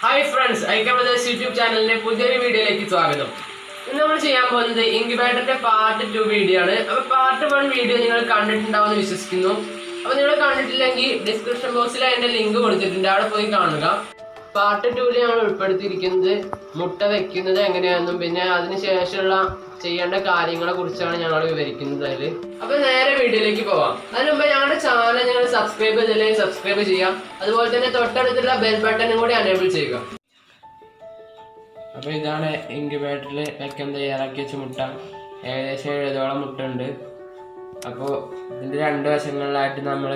Hi friends, ഐക്യപ്രദേശ് YouTube ചാനലിന്റെ പുതിയൊരു വീഡിയോയിലേക്ക് സ്വാഗതം. ഇന്ന് നമ്മൾ ചെയ്യാൻ പോകുന്നത് ഇൻക്യുബേറ്ററിന്റെ പാർട്ട് 2 വീഡിയോ ആണ്. അപ്പോൾ പാർട്ട് 1 വീഡിയോ നിങ്ങൾ കണ്ടിട്ടുണ്ടാവുമെന്ന് വിശ്വസിക്കുന്നു. അപ്പോൾ നിങ്ങൾ കണ്ടിട്ടില്ലെങ്കിൽ ഡിസ്ക്രിപ്ഷൻ ബോക്സിൽ അതിന്റെ ലിങ്ക് കൊടുത്തിട്ടുണ്ട്, അവിടെ പോയി കാണുക. പാർട്ട് 2 ഞങ്ങൾ ഉൾപ്പെടുത്തിയിരിക്കുന്നത് മുട്ട വെക്കുന്നത് എങ്ങനെയാണെന്നും പിന്നെ അതിനുശേഷമുള്ള ചെയ്യേണ്ട കാര്യങ്ങളെ കുറിച്ചാണ് ഞങ്ങൾ വിവരിക്കുന്നത് അതിൽ. അപ്പോൾ നേരെ വീഡിയോയിലേക്ക് പോവാം. അതിന് മുമ്പ് ഞങ്ങളുടെ ചാനൽ നിങ്ങൾ സബ്സ്ക്രൈബ് ചെയ്തില്ലെങ്കിൽ സബ്സ്ക്രൈബ് ചെയ്യാം. അതുപോലെ തന്നെ തൊട്ടടുത്തുള്ള ബെൽ ബട്ടണും കൂടി എനേബിൾ ചെയ്യുക. അപ്പോൾ ഇതാണ് ഇൻക്യുബേറ്ററിൽ വെക്കാൻ തയ്യാറാക്കി വെച്ച മുട്ട. ഏകദേശം 70ഓളം മുട്ട ഉണ്ട്. അപ്പോൾ ഇതിൻ്റെ രണ്ട് വശങ്ങളിലായിട്ട് നമ്മൾ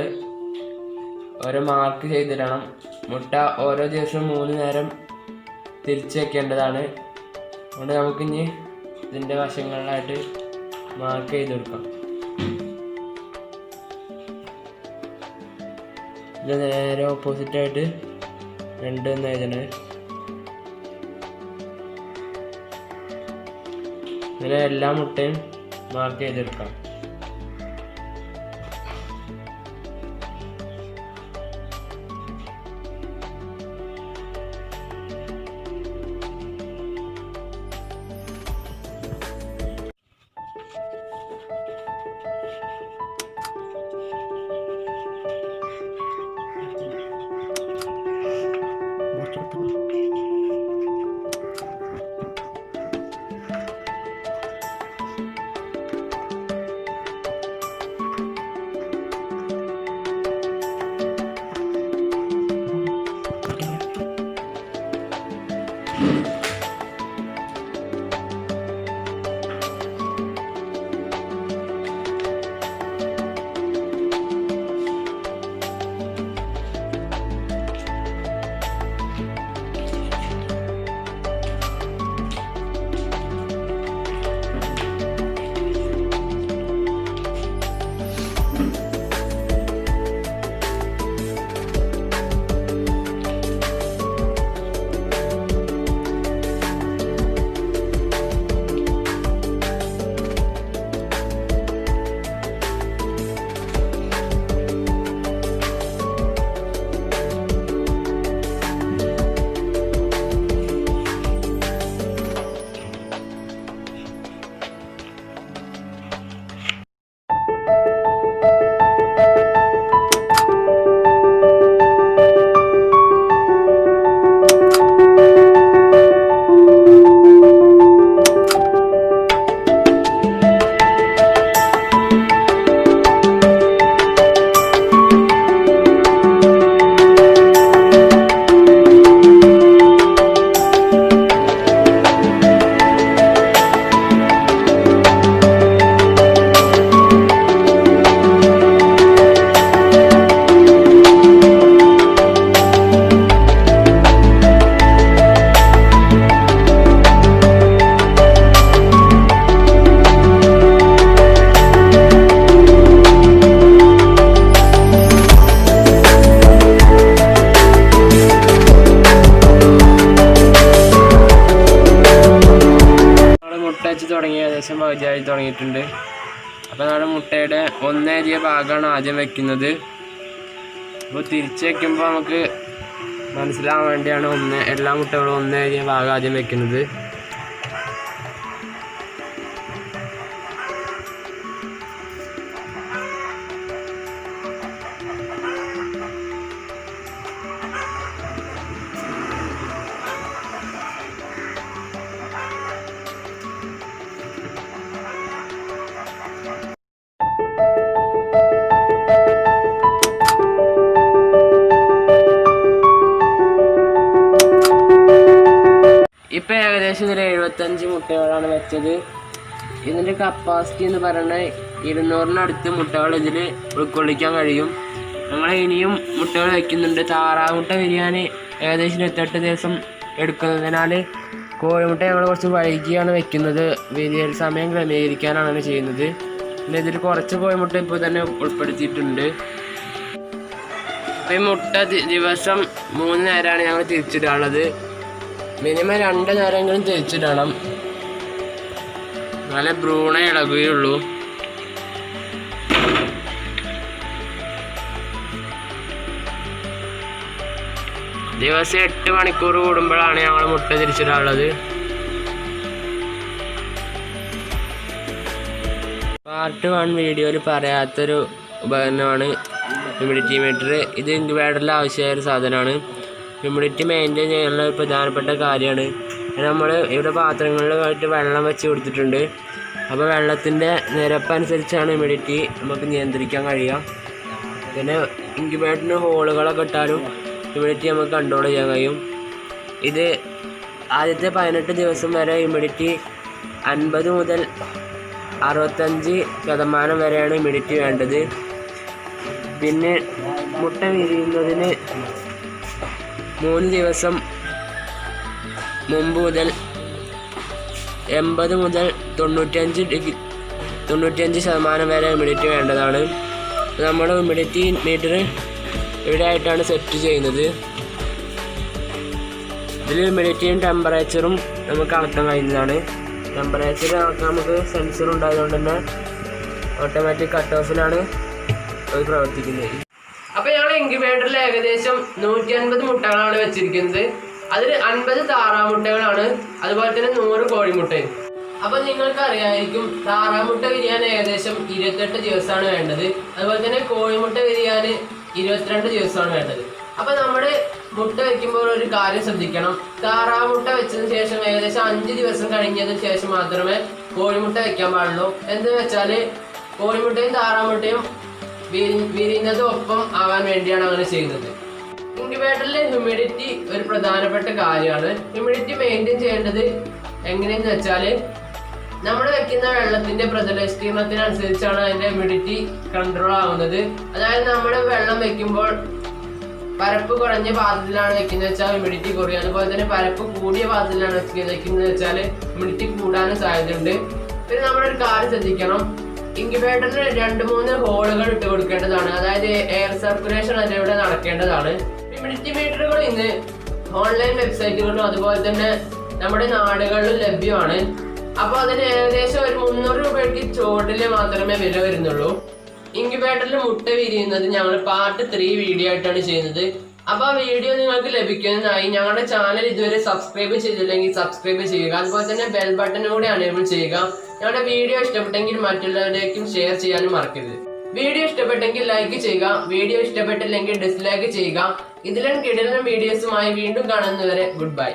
ഓരോ മാർക്ക് ചെയ്തിടണം. മുട്ട ഓരോ ദിവസവും 3 നേരം തിരിച്ച് വെക്കേണ്ടതാണ്. അതുകൊണ്ട് നമുക്കിനി ഇതിൻ്റെ വശങ്ങളിലായിട്ട് മാർക്ക് ചെയ്ത് കൊടുക്കാം. ഇത് നേരെ ഓപ്പോസിറ്റായിട്ട് 2 എന്ന് എഴുതണേ. ഇങ്ങനെ എല്ലാ മുട്ടയും മാർക്ക് ചെയ്തെടുക്കാം. തുടങ്ങി ഏകദേശം പകുതിയായി തുടങ്ങിയിട്ടുണ്ട്. അപ്പോൾ നമ്മുടെ മുട്ടയുടെ ഒന്നേരിയ ഭാഗമാണ് ആദ്യം വെക്കുന്നത്. അപ്പോൾ തിരിച്ച് വയ്ക്കുമ്പോൾ നമുക്ക് മനസ്സിലാവാൻ വേണ്ടിയാണ് എല്ലാ മുട്ടകളും ഒന്നേരിയ ഭാഗം ആദ്യം വെക്കുന്നത്. ഇപ്പം ഏകദേശം ഇതിൽ 75 മുട്ടകളാണ് വെച്ചത്. ഇതിൻ്റെ കപ്പാസിറ്റി എന്ന് പറയുന്നത് 200-നടുത്ത് മുട്ടകൾ ഇതിൽ ഉൾക്കൊള്ളിക്കാൻ കഴിയും. നമ്മൾ ഇനിയും മുട്ടകൾ വയ്ക്കുന്നുണ്ട്. താറാവ് മുട്ട വിരിയാൻ ഏകദേശം 28 ദിവസം എടുക്കുന്നതിനാൽ കോഴിമുട്ട ഞങ്ങൾ കുറച്ച് വൈകിയാണ് വെക്കുന്നത്. വിരിയൽ സമയം ക്രമീകരിക്കാനാണ് അങ്ങനെ ചെയ്യുന്നത്. പിന്നെ ഇതിൽ കുറച്ച് കോഴിമുട്ട ഇപ്പോൾ തന്നെ ഉൾപ്പെടുത്തിയിട്ടുണ്ട്. അപ്പോൾ ഈ മുട്ട ദിവസം 3 നേരമാണ് ഞങ്ങൾ തിരിച്ചിടാനുള്ളത്. മിനിമം 2 നേരമെങ്കിലും തിരിച്ചിടണം, നല്ല ഭ്രൂണ ഇളകുകയുള്ളൂ. ദിവസം 8 മണിക്കൂർ കൂടുമ്പോഴാണ് ഞങ്ങൾ മുട്ട തിരിച്ചിടാറുള്ളത്. പാർട്ട് 1 വീഡിയോയിൽ പറയാത്തൊരു ഉപകരണമാണ് ഹ്യൂമിഡിറ്റി മീറ്റർ. ഇത് ഇൻക്യുബേറ്ററിൽ ആവശ്യമായ ഒരു സാധനമാണ്. ഹ്യൂമിഡിറ്റി മെയിൻറ്റെയിൻ ചെയ്യാനുള്ള ഒരു പ്രധാനപ്പെട്ട കാര്യമാണ്. നമ്മൾ ഇവിടെ പാത്രങ്ങളിലായിട്ട് വെള്ളം വെച്ച് കൊടുത്തിട്ടുണ്ട്. അപ്പോൾ വെള്ളത്തിൻ്റെ നിരപ്പനുസരിച്ചാണ് ഹ്യൂമിഡിറ്റി നമുക്ക് നിയന്ത്രിക്കാൻ കഴിയുക. പിന്നെ ഇൻക്യുബേറ്ററിന് ഹോളുകളൊക്കെ ഇട്ടാലും ഹ്യൂമിഡിറ്റി നമുക്ക് കൺട്രോൾ ചെയ്യാൻ കഴിയും. ഇത് ആദ്യത്തെ 18 ദിവസം വരെ ഹ്യൂമിഡിറ്റി 50 മുതൽ 65% വരെയാണ് ഹ്യൂമിഡിറ്റി വേണ്ടത്. പിന്നെ മുട്ട വിരിയുന്നതിന് 3 ദിവസം മുമ്പ് മുതൽ 80 മുതൽ 95% വരെ ഹ്യൂമിഡിറ്റി വേണ്ടതാണ്. നമ്മൾ ഹ്യൂമിഡിറ്റി മീറ്റർ ഇവിടെ ആയിട്ടാണ് സെറ്റ് ചെയ്യുന്നത്. ഇതിൽ ഹ്യൂമിഡിറ്റിയും ടെമ്പറേച്ചറും നമുക്ക് അളക്കാൻ കഴിയുന്നതാണ്. ടെമ്പറേച്ചർ അളക്കാൻ നമുക്ക് സെൻസർ ഉണ്ടായതുകൊണ്ട് തന്നെ ഓട്ടോമാറ്റിക് കട്ട് ഓഫിലാണ് അത് പ്രവർത്തിക്കുന്നത്. അപ്പോൾ ഞങ്ങൾ ഇൻക്യുബേറ്ററിൽ ഏകദേശം 150 മുട്ടകളാണ് വെച്ചിരിക്കുന്നത്. അതിൽ 50 താറാമുട്ടകളാണ്, അതുപോലെ തന്നെ 100 കോഴിമുട്ടയും. അപ്പോൾ നിങ്ങൾക്ക് അറിയാമായിരിക്കും, താറാമുട്ട വിരിയാൻ ഏകദേശം 28 ദിവസമാണ് വേണ്ടത്. അതുപോലെ തന്നെ കോഴിമുട്ട വിരിയാൻ 22 ദിവസമാണ് വേണ്ടത്. അപ്പോൾ നമ്മൾ മുട്ട വയ്ക്കുമ്പോൾ ഒരു കാര്യം ശ്രദ്ധിക്കണം. താറാമുട്ട വെച്ചതിന് ശേഷം ഏകദേശം 5 ദിവസം കഴിഞ്ഞതിന് ശേഷം മാത്രമേ കോഴിമുട്ട വയ്ക്കാൻ പാടുള്ളൂ. എന്ന് വെച്ചാൽ കോഴിമുട്ടയും താറാമുട്ടയും വിരിയുന്നത് ഒപ്പം ആവാൻ വേണ്ടിയാണ് അങ്ങനെ ചെയ്യുന്നത്. ഇൻക്യുബേറ്ററിലെ ഹ്യൂമിഡിറ്റി ഒരു പ്രധാനപ്പെട്ട കാര്യമാണ്. ഹ്യൂമിഡിറ്റി മെയിൻറ്റെയിൻ ചെയ്യേണ്ടത് എങ്ങനെയെന്ന് വെച്ചാൽ, നമ്മൾ വെക്കുന്ന വെള്ളത്തിന്റെ പ്രതലവിസ്തീർണത്തിനനുസരിച്ചാണ് അതിന്റെ ഹ്യൂമിഡിറ്റി കൺട്രോൾ ആവുന്നത്. അതായത് നമ്മൾ വെള്ളം വെക്കുമ്പോൾ പരപ്പ് കുറഞ്ഞ പാത്രത്തിലാണ് വെക്കുന്നത് വെച്ചാൽ ഹ്യൂമിഡിറ്റി കുറയും. അതുപോലെ തന്നെ പരപ്പ് കൂടിയ പാത്രത്തിലാണ് വെക്കുന്നത് വെച്ചാൽ ഹ്യൂമിഡിറ്റി കൂടാനും സാധ്യതയുണ്ട്. പിന്നെ നമ്മളൊരു കാര്യം ശ്രദ്ധിക്കണം, ഇൻക്യുബേറ്ററിന് 2-3 ഹോളുകൾ ഇട്ട് കൊടുക്കേണ്ടതാണ്. അതായത് എയർ സർക്കുലേഷൻ അതിലൂടെ നടക്കേണ്ടതാണ്. ഹ്യൂമിഡിറ്റി മീറ്ററുകൾ ഇന്ന് ഓൺലൈൻ വെബ്സൈറ്റുകളിലും അതുപോലെ തന്നെ നമ്മുടെ നാടുകളിലും ലഭ്യമാണ്. അപ്പോൾ അതിന് ഏകദേശം ഒരു 300 രൂപയ്ക്ക് ചോട്ടിൽ മാത്രമേ വില വരുന്നുള്ളൂ. ഇൻക്യുബേറ്ററിൽ മുട്ട വിരിയുന്നത് ഞങ്ങൾ പാർട്ട് 3 വീഡിയോ ആയിട്ടാണ് ചെയ്യുന്നത്. അപ്പോൾ ആ വീഡിയോ നിങ്ങൾക്ക് ലഭിക്കുന്നതിനായി ഞങ്ങളുടെ ചാനൽ ഇതുവരെ സബ്സ്ക്രൈബ് ചെയ്തില്ലെങ്കിൽ സബ്സ്ക്രൈബ് ചെയ്യുക. അതുപോലെ തന്നെ ബെൽ ബട്ടൺ കൂടി അനേബിൾ ചെയ്യുക. ഞങ്ങളുടെ വീഡിയോ ഇഷ്ടപ്പെട്ടെങ്കിൽ മറ്റുള്ളവരിലേക്കും ഷെയർ ചെയ്യാനും മറക്കരുത്. വീഡിയോ ഇഷ്ടപ്പെട്ടെങ്കിൽ ലൈക്ക് ചെയ്യുക. വീഡിയോ ഇഷ്ടപ്പെട്ടില്ലെങ്കിൽ ഡിസ്ലൈക്ക് ചെയ്യുക. ഇതിലും കിടിലൻ വീഡിയോസുമായി വീണ്ടും കാണുന്നവരെ ഗുഡ് ബൈ.